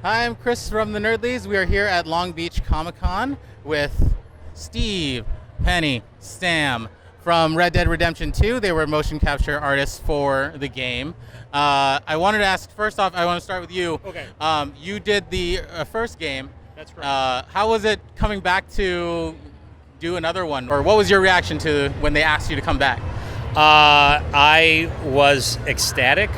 Hi, I'm Chris from the Nerdlies. We are here at Long Beach Comic Con with Steve, Penny, Sam from Red Dead Redemption 2. They were motion capture artists for the game. I wanted to ask, first off, I want to start with you. Okay. You did the first game. That's correct. How was it coming back to do another one? Or what was your reaction to when they asked you to come back? I was ecstatic.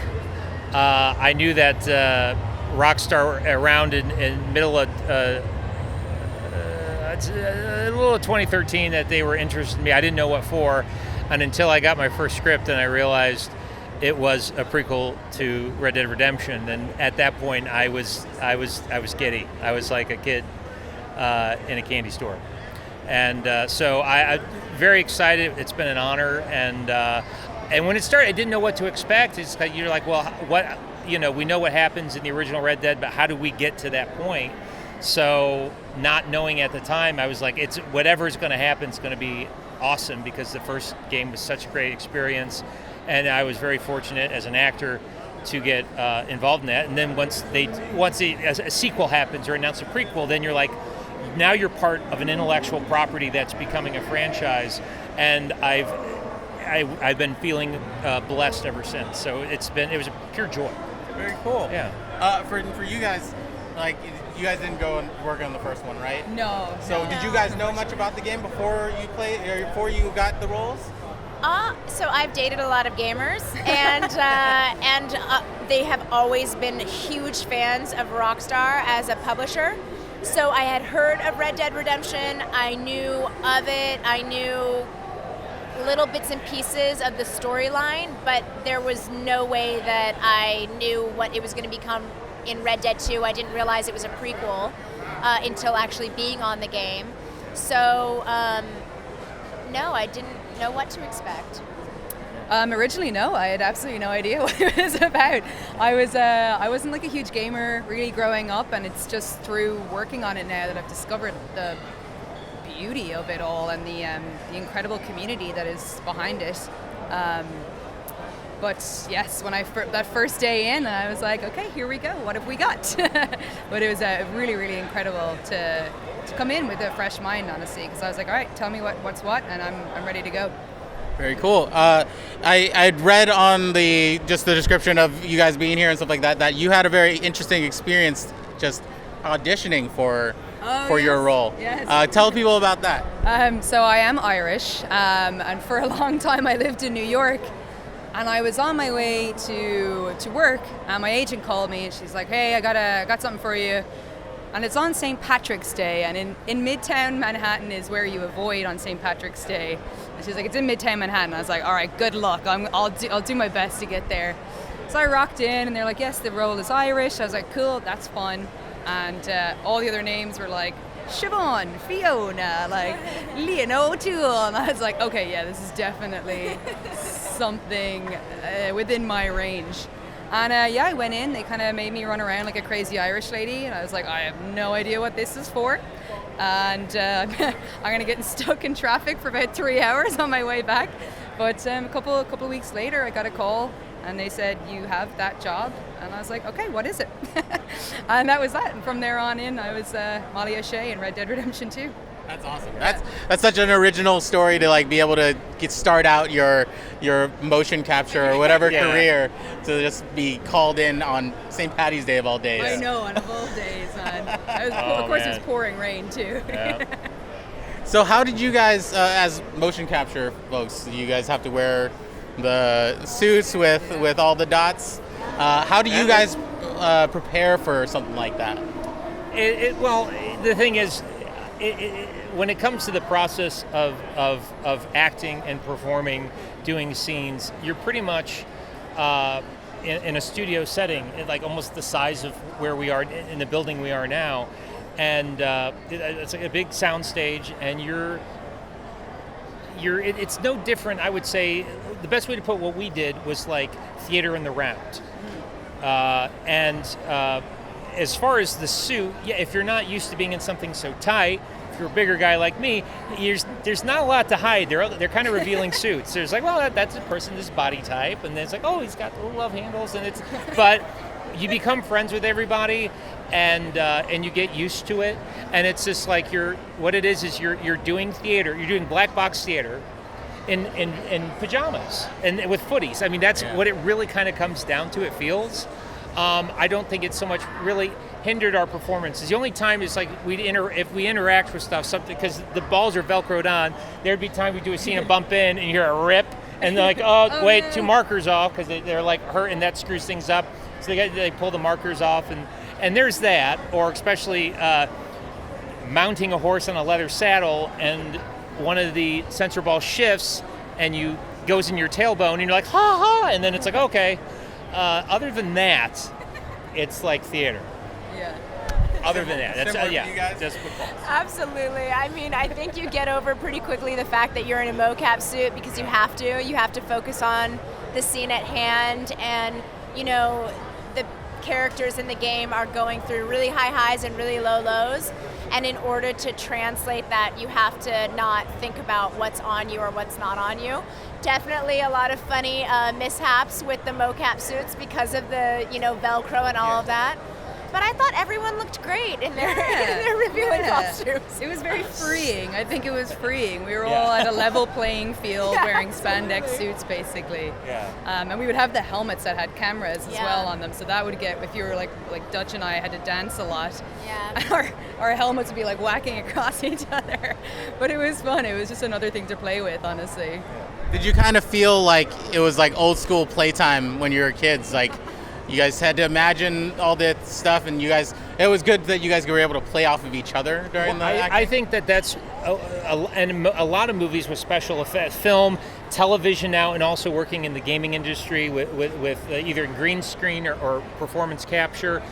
I knew that Rockstar around in middle of a little of 2013 that they were interested in me. I didn't know what for, and until I got my first script and I realized it was a prequel to Red Dead Redemption. And at that point, I was giddy. I was like a kid in a candy store. And so I'm very excited. It's been an honor, and when it started, I didn't know what to expect. It's like, you're like, well, what, we know what happens in the original Red Dead, but how do we get to that point? So not knowing at the time, I was like, it's whatever's going to happen is going to be awesome, because the first game was such a great experience, and I was very fortunate as an actor to get involved in that. And then once a sequel happens or announce a prequel, then you're like, now you're part of an intellectual property that's becoming a franchise, and I've been feeling blessed ever since. So it was a pure joy. Very cool. Yeah. For you guys, like, you guys didn't go and work on the first one, right? No. So did you guys know much about the game before you played, or before you got the roles? So I've dated a lot of gamers, and they have always been huge fans of Rockstar as a publisher. So I had heard of Red Dead Redemption. I knew of it. I knew little bits and pieces of the storyline, but there was no way that I knew what it was going to become in Red Dead 2. I didn't realize it was a prequel until actually being on the game. So no, I didn't know what to expect. Originally, no, I had absolutely no idea what it was about. I wasn't like a huge gamer really growing up, and it's just through working on it now that I've discovered the beauty of it all and the incredible community that is behind it. But yes, when that first day in, I was like, okay, here we go. What have we got? But it was really, really incredible to come in with a fresh mind, honestly, because I was like, all right, tell me what's what, and I'm ready to go. Very cool. I'd read on the description of you guys being here and stuff like that you had a very interesting experience just auditioning for your role. Yes. Tell people about that. So I am Irish, and for a long time I lived in New York, and I was on my way to work, and my agent called me and she's like, hey, I got something for you. And it's on St. Patrick's Day, and in Midtown Manhattan is where you avoid on St. Patrick's Day. And she's like, it's in Midtown Manhattan. I was like, all right, good luck. I'll do my best to get there. So I rocked in, and they're like, yes, the role is Irish. I was like, cool, that's fun. And all the other names were like Siobhan, Fiona, like Leon O'Toole. And I was like, okay, yeah, this is definitely something within my range. And I went in, they kind of made me run around like a crazy Irish lady, and I was like, I have no idea what this is for. And I'm going to get stuck in traffic for about 3 hours on my way back. But a couple of weeks later, I got a call, and they said, you have that job. And I was like, okay, what is it? And that was that. And from there on in, I was Molly O'Shea in Red Dead Redemption 2. That's awesome. That's such an original story to like be able to start out your motion capture or whatever career to just be called in on St. Patty's Day of all days. I know, on of all days, man. Of course, it was pouring rain too. Yeah. So how did you guys, as motion capture folks, you guys have to wear the suits with all the dots? How do you guys prepare for something like that? Well, the thing is, when it comes to the process of acting and performing, doing scenes, you're pretty much in a studio setting, like almost the size of where we are in the building we are now, and it's like a big sound stage, and it's no different. I would say the best way to put what we did was like theater in the round, and as far as the suit, yeah, if you're not used to being in something so tight, if you're a bigger guy like me, there's not a lot to hide. They're kind of revealing suits. There's like, well, that's a person, this body type, and then it's like, oh, he's got little love handles, but you become friends with everybody, and you get used to it, and it's just like you're doing theater, you're doing black box theater in pajamas and with footies. I mean, that's what it really kind of comes down to, it feels. I don't think it's so much really hindered our performances. The only time is like if we interact with something, because the balls are Velcroed on, there'd be time we do a scene and bump in and you hear a rip, and they're like, oh wait, no. 2 markers off, because they're like hurt, and that screws things up. So they pull the markers off, and there's that, or especially mounting a horse on a leather saddle, and one of the sensor balls shifts and goes in your tailbone, and you're like, ha ha, and then it's like, okay. Other than that, it's like theater. Yeah. Other than that, that's you guys? just football. Absolutely. I mean, I think you get over pretty quickly the fact that you're in a mocap suit, because you have to focus on the scene at hand, and the characters in the game are going through really high highs and really low lows, and in order to translate that, you have to not think about what's on you or what's not on you. Definitely a lot of funny mishaps with the mocap suits because of the Velcro and all of that. But I thought everyone looked great in their revealing costumes. It was very freeing. I think it was freeing. We were all at a level playing field, wearing spandex suits, basically. Yeah. And we would have the helmets that had cameras as well on them, so that would get, if you were like Dutch and I had to dance a lot, our helmets would be like whacking across each other. But it was fun. It was just another thing to play with, honestly. Did you kind of feel like it was like old school playtime when you were kids? Like, you guys had to imagine all that stuff, and it was good that you guys were able to play off of each other during the acting? I think that's and a lot of movies with special effects, film, television now, and also working in the gaming industry with either green screen or performance capture.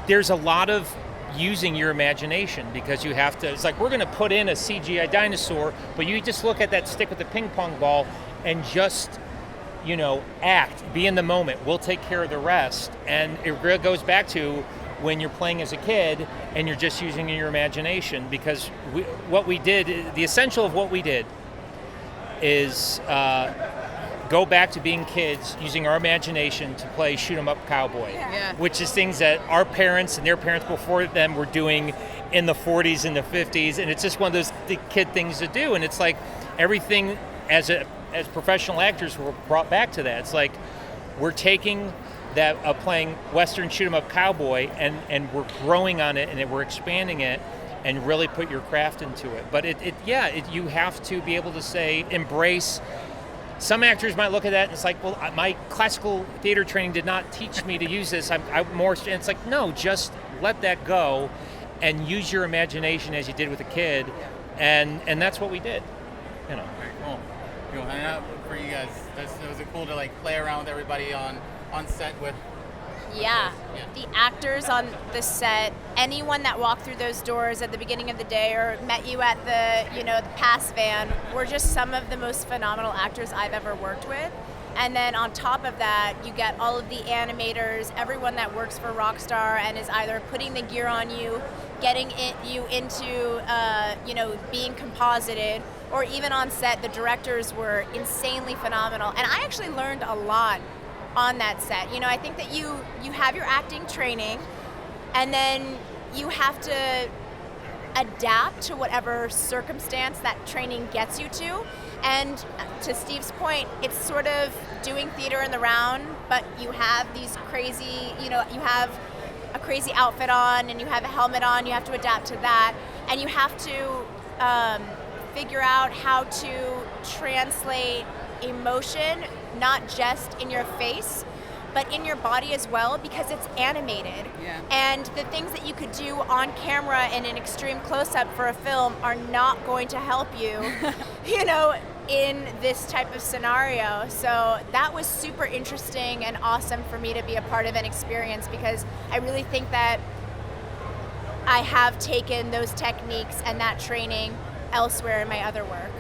There's a lot of using your imagination, because you have to, it's like, we're going to put in a CGI dinosaur, but you just look at that stick with the ping pong ball and just act, be in the moment. We'll take care of the rest. And it really goes back to when you're playing as a kid and you're just using your imagination, because the essential of what we did is go back to being kids, using our imagination to play shoot 'em up cowboy, which is things that our parents and their parents before them were doing in the 40s and the 50s, and it's just one of those kid things to do. And it's like everything as professional actors, we're brought back to that. It's like we're taking that playing Western shoot 'em up cowboy, and we're growing on it, and we're expanding it, and really put your craft into it. But you have to be able to embrace. Some actors might look at that and it's like, well, my classical theater training did not teach me to use this. I'm more. And it's like, no, just let that go, and use your imagination as you did with a kid, and that's what we did. Very cool. Hang out for you guys. Was it cool to play around with everybody on set with? Yeah, the actors on the set, anyone that walked through those doors at the beginning of the day or met you at the pass van, were just some of the most phenomenal actors I've ever worked with. And then on top of that, you get all of the animators, everyone that works for Rockstar and is either putting the gear on you, getting you into being composited, or even on set, the directors were insanely phenomenal. And I actually learned a lot on that set. I think that you have your acting training, and then you have to adapt to whatever circumstance that training gets you to. And to Steve's point, it's sort of doing theater in the round, but you have these crazy, you have a crazy outfit on, and you have a helmet on, you have to adapt to that, and you have to figure out how to translate emotion, not just in your face, but in your body as well, because it's animated. Yeah. And the things that you could do on camera in an extreme close-up for a film are not going to help you, in this type of scenario. So that was super interesting and awesome for me to be a part of an experience, because I really think that I have taken those techniques and that training elsewhere in my other work.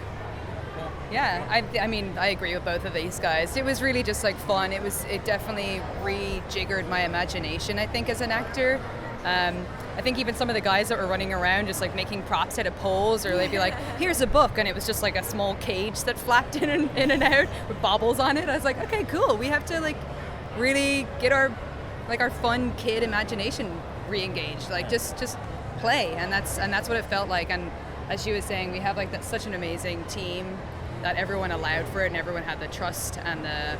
Yeah, I mean, I agree with both of these guys. It was really just fun. It definitely rejiggered my imagination, I think, as an actor. I think even some of the guys that were running around just making props out of poles, or they'd be like, here's a book, and it was just a small cage that flapped in and out with baubles on it. I was like, okay, cool. We have to really get our like our fun kid imagination re-engaged. Like just play, and that's what it felt like. And as she was saying, we have like such an amazing team that everyone allowed for it, and everyone had the trust and the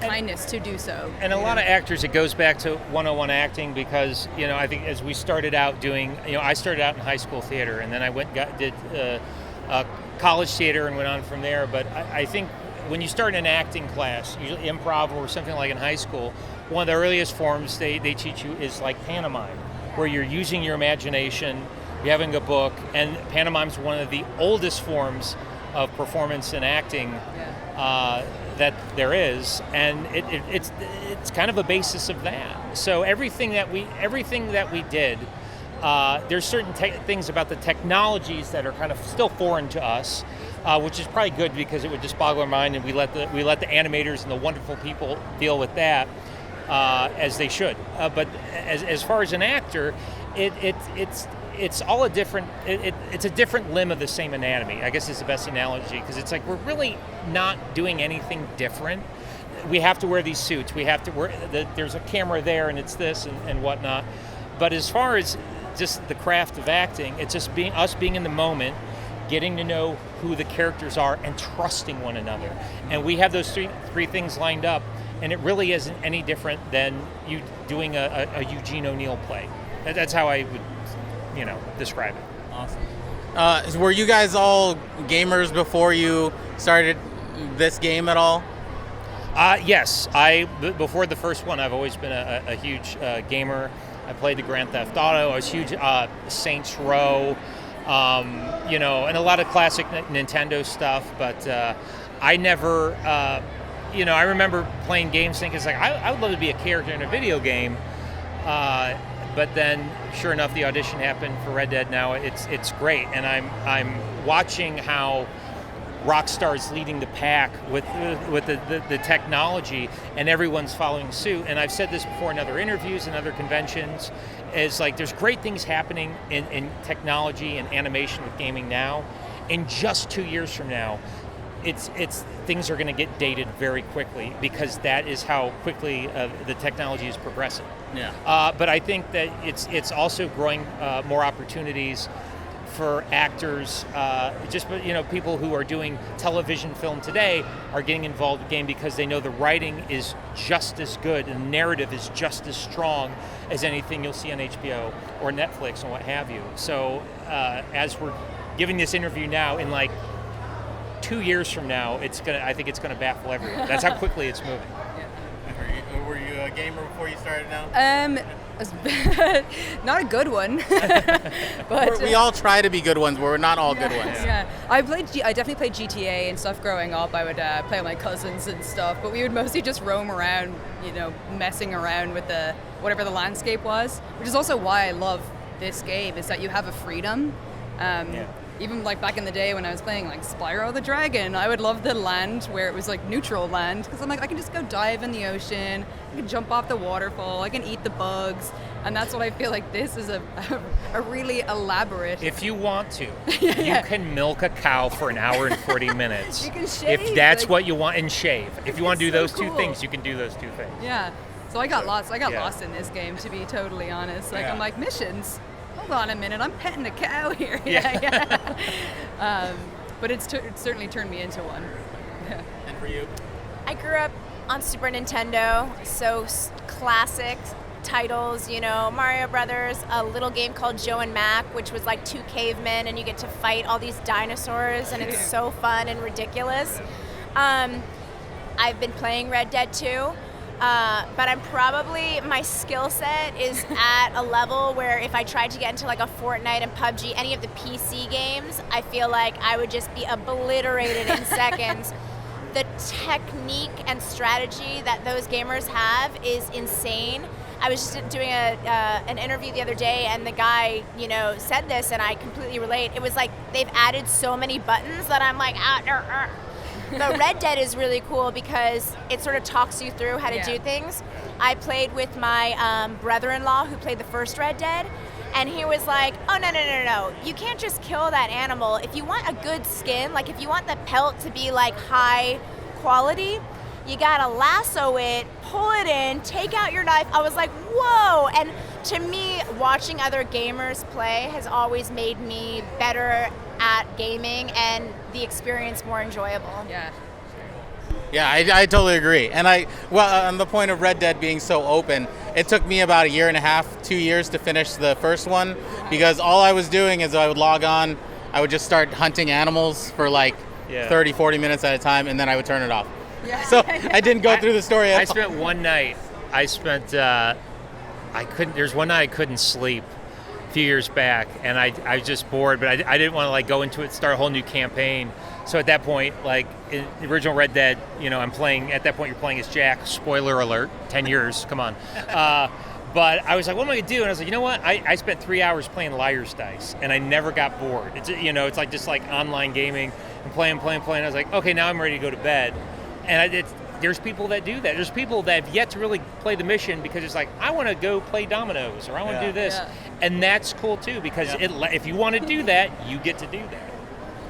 kindness to do so. And a lot of actors, it goes back to 101 acting, because I think as we started out doing, I started out in high school theater, and then I did college theater and went on from there. But I think when you start an acting class, usually improv or something like in high school, one of the earliest forms they teach you is like pantomime, where you're using your imagination, you're having a book, and pantomime's one of the oldest forms of performance and acting that there is, and it's kind of a basis of that. So everything that we did, there's certain things about the technologies that are kind of still foreign to us, which is probably good, because it would just boggle our mind, and we let the animators and the wonderful people deal with that as they should. But as far as an actor, it's all a different. It's a different limb of the same anatomy, I guess is the best analogy, because it's like we're really not doing anything different. We have to wear these suits. We have to wear. There's a camera there, and it's this and whatnot. But as far as just the craft of acting, it's just being in the moment, getting to know who the characters are, and trusting one another. And we have those three things lined up, and it really isn't any different than you doing a Eugene O'Neill play. That's how I would, describe it. Awesome. Were you guys all gamers before you started this game at all? Yes. Before the first one, I've always been a huge gamer. I played the Grand Theft Auto. I was huge Saints Row, and a lot of classic Nintendo stuff. But I never, I remember playing games thinking, it's like, I would love to be a character in a video game. But then, sure enough, the audition happened for Red Dead. Now it's great, and I'm watching how Rockstar's leading the pack with the technology, and everyone's following suit. And I've said this before in other interviews and other conventions, is like there's great things happening in technology and animation with gaming now. In just 2 years from now, it's things are going to get dated very quickly, because that is how quickly the technology is progressing. Yeah. But I think that it's also growing more opportunities for actors. People who are doing television film today are getting involved in game, because they know the writing is just as good and the narrative is just as strong as anything you'll see on HBO or Netflix and what have you. So as we're giving this interview now, in like 2 years from now, I think it's gonna baffle everyone. That's how quickly it's moving. Were you a gamer before you started now? Not a good one, but we all try to be good ones, but we're not all good ones. Yeah, I definitely played GTA and stuff growing up. I would play with my cousins and stuff, but we would mostly just roam around, messing around with whatever the landscape was, which is also why I love this game, is that you have a freedom. Even like back in the day when I was playing like Spyro the Dragon, I would love the land where it was like neutral land, because I'm like, I can just go dive in the ocean, I can jump off the waterfall, I can eat the bugs, and that's what I feel like this is a really elaborate. If you want to, you can milk a cow for an hour and 40 minutes. You can shave. If that's what you want, and shave. If you want to do those two things, you can do those two things. Yeah. So I got lost in this game, to be totally honest. Like I'm like, missions? Hold on a minute, I'm petting a cow here. But it's certainly turned me into one. And for you? I grew up on Super Nintendo, so classic titles, Mario Brothers, a little game called Joe and Mac, which was like two cavemen, and you get to fight all these dinosaurs, and it's so fun and ridiculous. I've been playing Red Dead 2. But my skill set is at a level where if I tried to get into like a Fortnite and PUBG, any of the PC games, I feel like I would just be obliterated in seconds. The technique and strategy that those gamers have is insane. I was just doing an interview the other day, and the guy, said this, and I completely relate. It was like they've added so many buttons that I'm like, But Red Dead is really cool because it sort of talks you through how to do things. I played with my brother-in-law who played the first Red Dead, and he was like, oh, no. You can't just kill that animal. If you want a good skin, like if you want the pelt to be like high quality, You gotta lasso it, pull it in, take out your knife. I was like, whoa! And to me, watching other gamers play has always made me better at gaming and the experience more enjoyable. Yeah. Yeah, I totally agree. And on the point of Red Dead being so open, it took me about a year and a half, 2 years to finish the first one, because all I was doing is I would log on, I would just start hunting animals for like 30, 40 minutes at a time, and then I would turn it off. Yeah. So I didn't go through the story at all. I spent one night, there's one night I couldn't sleep a few years back, and I was just bored, but I didn't want to like go into it, start a whole new campaign. So at that point, like in the original Red Dead, I'm playing, at that point you're playing as Jack, spoiler alert, 10 years, come on. But I was like, what am I gonna do? And I was like, you know what? I spent 3 hours playing Liar's Dice, and I never got bored. It's it's like just like online gaming and playing. I was like, okay, now I'm ready to go to bed. And there's people that do that. There's people that have yet to really play the mission because it's like, I want to go play dominoes or I want to do this, and that's cool too because if you want to do that, you get to do that.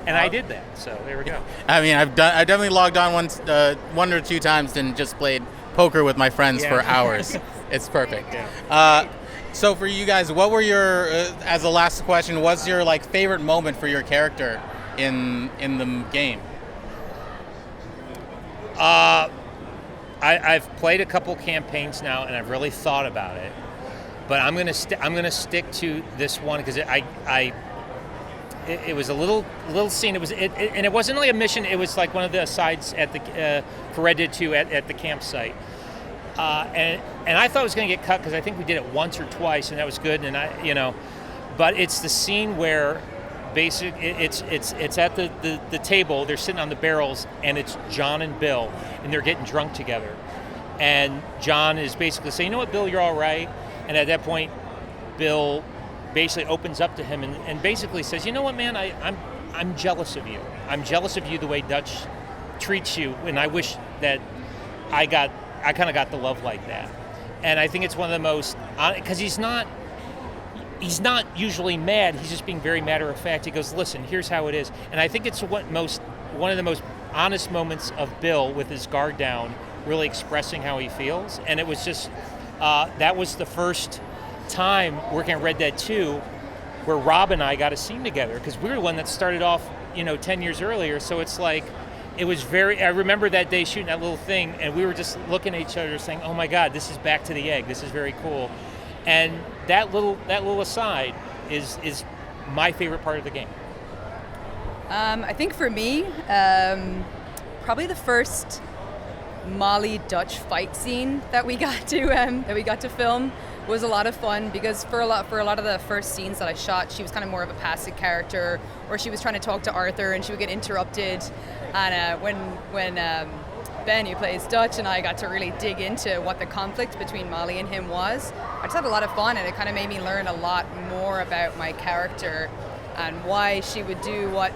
And I did that, so there we go. I mean, I definitely logged on once, one or two times, and just played poker with my friends for hours. It's perfect. Yeah. So for you guys, what were your, as a last question, what's your like favorite moment for your character in the game? I've played a couple campaigns now, and I've really thought about it. But I'm gonna stick to this one because it was a little scene. And it wasn't really a mission. It was like one of the asides at the for Red Dead 2 at the campsite. And I thought it was going to get cut because I think we did it once or twice, and that was good. And but it's the scene where it's at the table. They're sitting on the barrels, and it's John and Bill, and they're getting drunk together. And John is basically saying, "You know what, Bill, you're all right." And at that point, Bill basically opens up to him and basically says, "You know what, man? I'm jealous of you. I'm jealous of you the way Dutch treats you, and I wish that I kind of got the love like that." And I think it's one of the most, because he's not usually mad. He's just being very matter of fact. He goes, "Listen, here's how it is." And I think it's one of the most honest moments of Bill with his guard down, really expressing how he feels. And it was just that was the first time working at Red Dead 2 where Rob and I got a scene together, because we were the one that started off 10 years earlier. So it's like, it was I remember that day shooting that little thing, and we were just looking at each other saying, oh my God, this is back to the egg. This is very cool. And that little aside is my favorite part of the game. I think for me, probably the first Molly Dutch fight scene that we got to film was a lot of fun, because for a lot of the first scenes that I shot, she was kind of more of a passive character, or she was trying to talk to Arthur and she would get interrupted. And when Ben, who plays Dutch, and I got to really dig into what the conflict between Molly and him was, I just had a lot of fun, and it kind of made me learn a lot more about my character and why she would do what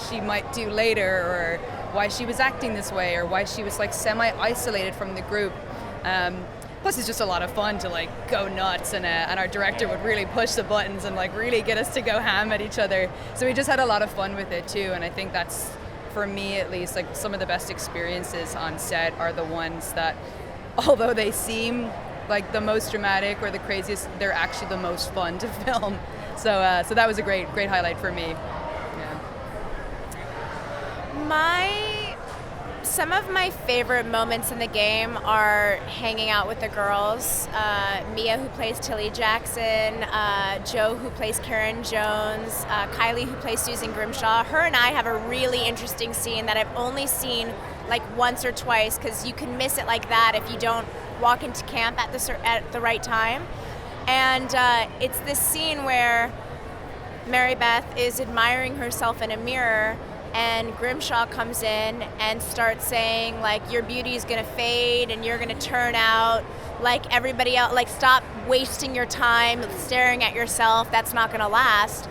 she might do later, or why she was acting this way, or why she was like semi-isolated from the group. Plus, it's just a lot of fun to like go nuts, and our director would really push the buttons and like really get us to go ham at each other. So we just had a lot of fun with it too, and I think that's, for me at least, like some of the best experiences on set are the ones that, although they seem like the most dramatic or the craziest, they're actually the most fun to film. So that was a great highlight for me. Yeah. Some of my favorite moments in the game are hanging out with the girls. Mia, who plays Tilly Jackson, Joe, who plays Karen Jones, Kylie, who plays Susan Grimshaw. Her and I have a really interesting scene that I've only seen like once or twice, because you can miss it like that if you don't walk into camp at the right time. And it's this scene where Mary-Beth is admiring herself in a mirror, and Grimshaw comes in and starts saying, like, your beauty is gonna fade and you're gonna turn out like everybody else, like, stop wasting your time staring at yourself, that's not gonna last.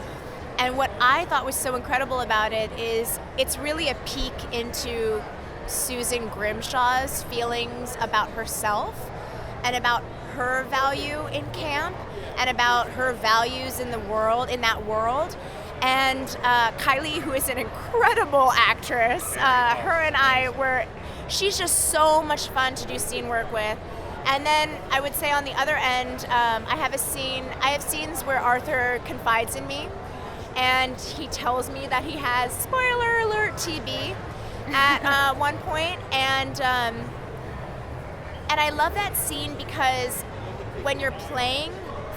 And what I thought was so incredible about it is it's really a peek into Susan Grimshaw's feelings about herself and about her value in camp and about her values in the world, in that world. And Kylie, who is an incredible actress, her and I were she's just so much fun to do scene work with. And then I would say on the other end, I have scenes where Arthur confides in me, and he tells me that he has, spoiler alert, TB at one point, and I love that scene because when you're playing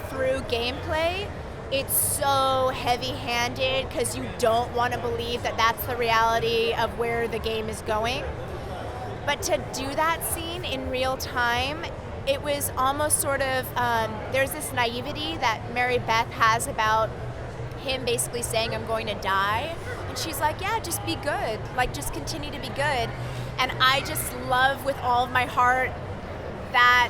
through gameplay, it's so heavy-handed because you don't want to believe that that's the reality of where the game is going. But to do that scene in real time, it was almost sort of, there's this naivety that Mary-Beth has about him basically saying, I'm going to die. And she's like, yeah, just be good. Like, just continue to be good. And I just love with all of my heart that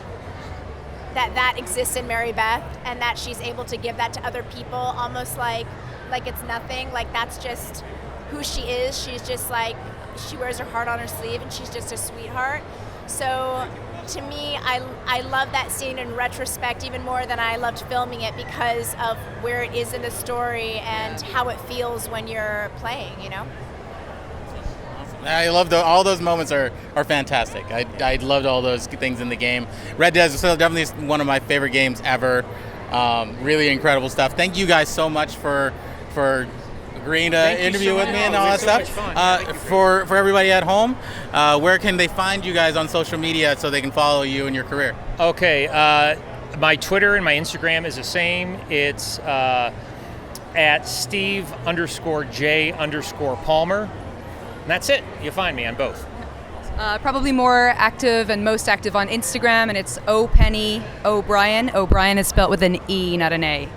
exists in Mary-Beth, and that she's able to give that to other people almost like it's nothing. Like, that's just who she is. She's just like, she wears her heart on her sleeve, and she's just a sweetheart. So to me, I love that scene in retrospect even more than I loved filming it because of where it is in the story and how it feels when you're playing, you know? I love all those moments are fantastic. I loved all those things in the game. Red Dead is definitely one of my favorite games ever. Really incredible stuff. Thank you guys so much for agreeing to interview with me and all that stuff. For everybody at home, where can they find you guys on social media so they can follow you in your career? Okay, my Twitter and my Instagram is the same. It's at Steve_J_Palmer. And that's it. You'll find me on both. Probably more active and most active on Instagram, and it's Penny O'Brien. O'Brien is spelled with an E, not an A.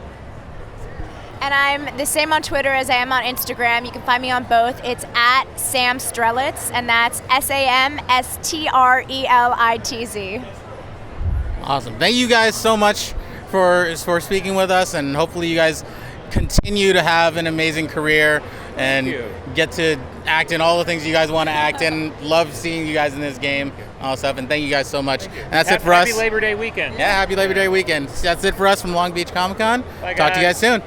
And I'm the same on Twitter as I am on Instagram. You can find me on both. It's at Sam Strelitz, and that's SAMSTRELITZ. Awesome. Thank you guys so much for speaking with us, and hopefully you guys continue to have an amazing career and get to act in all the things you guys want to act in. Love seeing you guys in this game, all stuff, and thank you guys so much. And that's it for us. Happy Labor Day weekend. Yeah, happy Labor Day weekend. That's it for us from Long Beach Comic Con. Bye, Talk to you guys soon.